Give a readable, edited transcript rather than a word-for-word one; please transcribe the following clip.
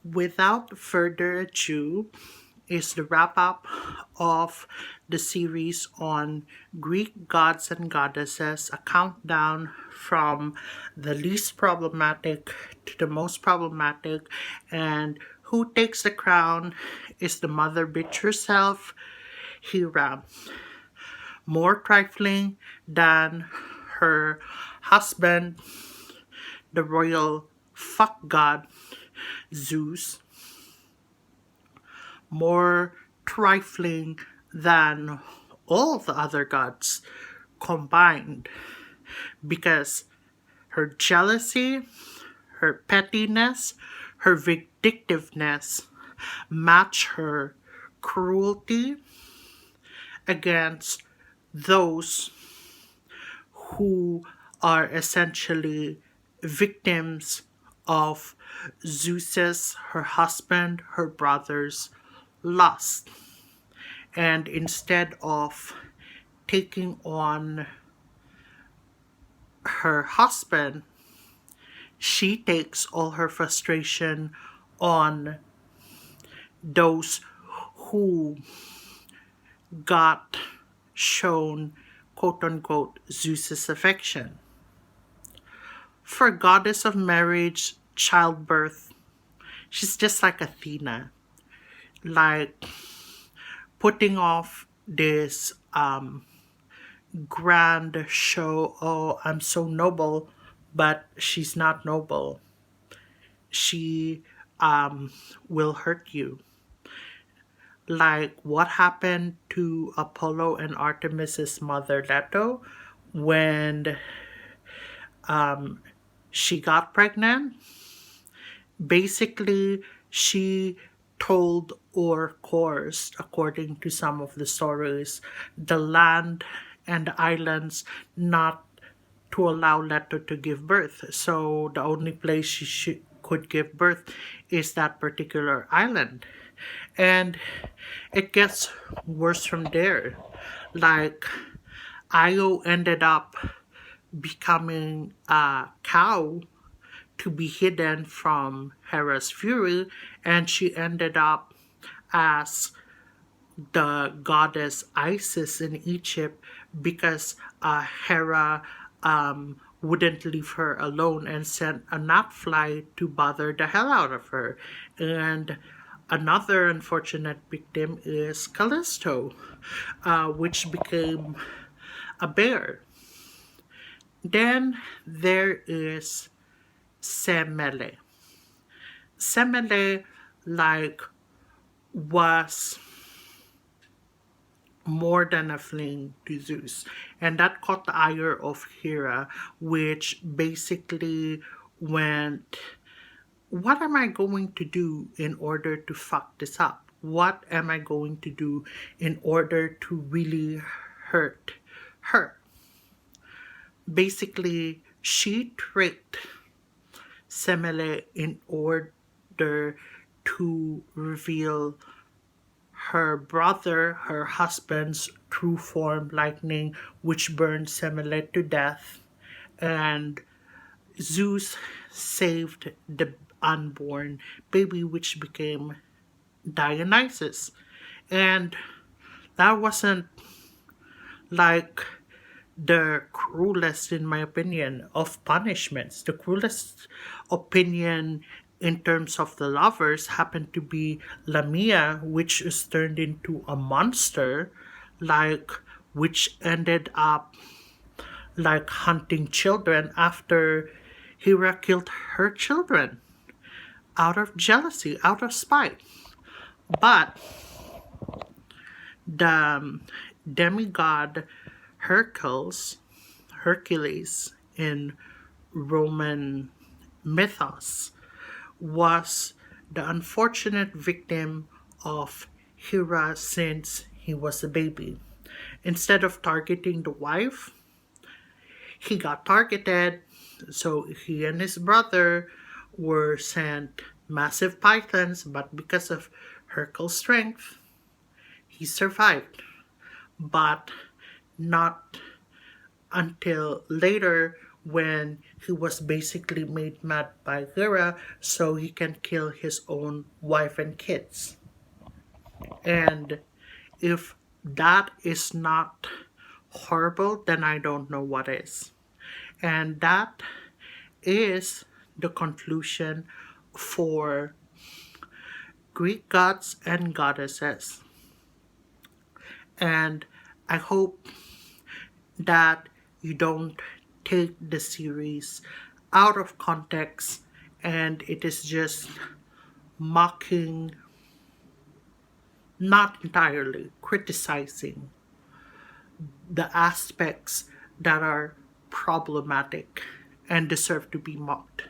without further ado, is the wrap up of the series on Greek gods and goddesses, a countdown from the least problematic to the most problematic, and who takes the crown is the mother bitch herself, Hera, more trifling than her husband, the royal fuck god Zeus, more trifling than all the other gods combined, because her jealousy, her pettiness, her vindictiveness match her cruelty against those who are essentially victims of Zeus's, her husband, her brother's lust. And instead of taking on her husband, she takes all her frustration on those who got shown quote unquote Zeus's affection. For goddess of marriage, childbirth, she's just like Athena, like putting off this grand show. Oh, I'm so noble, but she's not noble. She will hurt you. Like what happened to Apollo and Artemis's mother Leto when she got pregnant. Basically, she told or coursed, according to some of the stories, the land and the islands not to allow Leto to give birth. So the only place could give birth is that particular island. And it gets worse from there. Like, Io ended up becoming a cow to be hidden from Hera's fury, and she ended up as the goddess Isis in Egypt because Hera wouldn't leave her alone and sent a gnatfly to bother the hell out of her. And another unfortunate victim is Callisto, which became a bear. Then there is Semele. Semele, like, was more than a fling to Zeus, and that caught the ire of Hera, which basically went, what am I going to do in order to fuck this up? What am I going to do in order to really hurt her? Basically, she tricked Semele in order to reveal her brother, her husband's true form, lightning, which burned Semele to death. And Zeus saved the unborn baby, which became Dionysus. And that wasn't like the cruelest, in my opinion, of punishments. The cruelest opinion in terms of the lovers happened to be Lamia, which is turned into a monster, like, which ended up like hunting children after Hera killed her children out of jealousy, out of spite. But the demigod Hercules in Roman mythos, was the unfortunate victim of Hera since he was a baby. Instead of targeting the wife, he got targeted, so he and his brother were sent massive pythons, but because of Hercules' strength, he survived. But not until later when he was basically made mad by Hera so he can kill his own wife and kids. And if that is not horrible, then I don't know what is. And that is the conclusion for Greek gods and goddesses. And I hope that you don't take the series out of context and it is just mocking, not entirely, criticizing the aspects that are problematic and deserve to be mocked.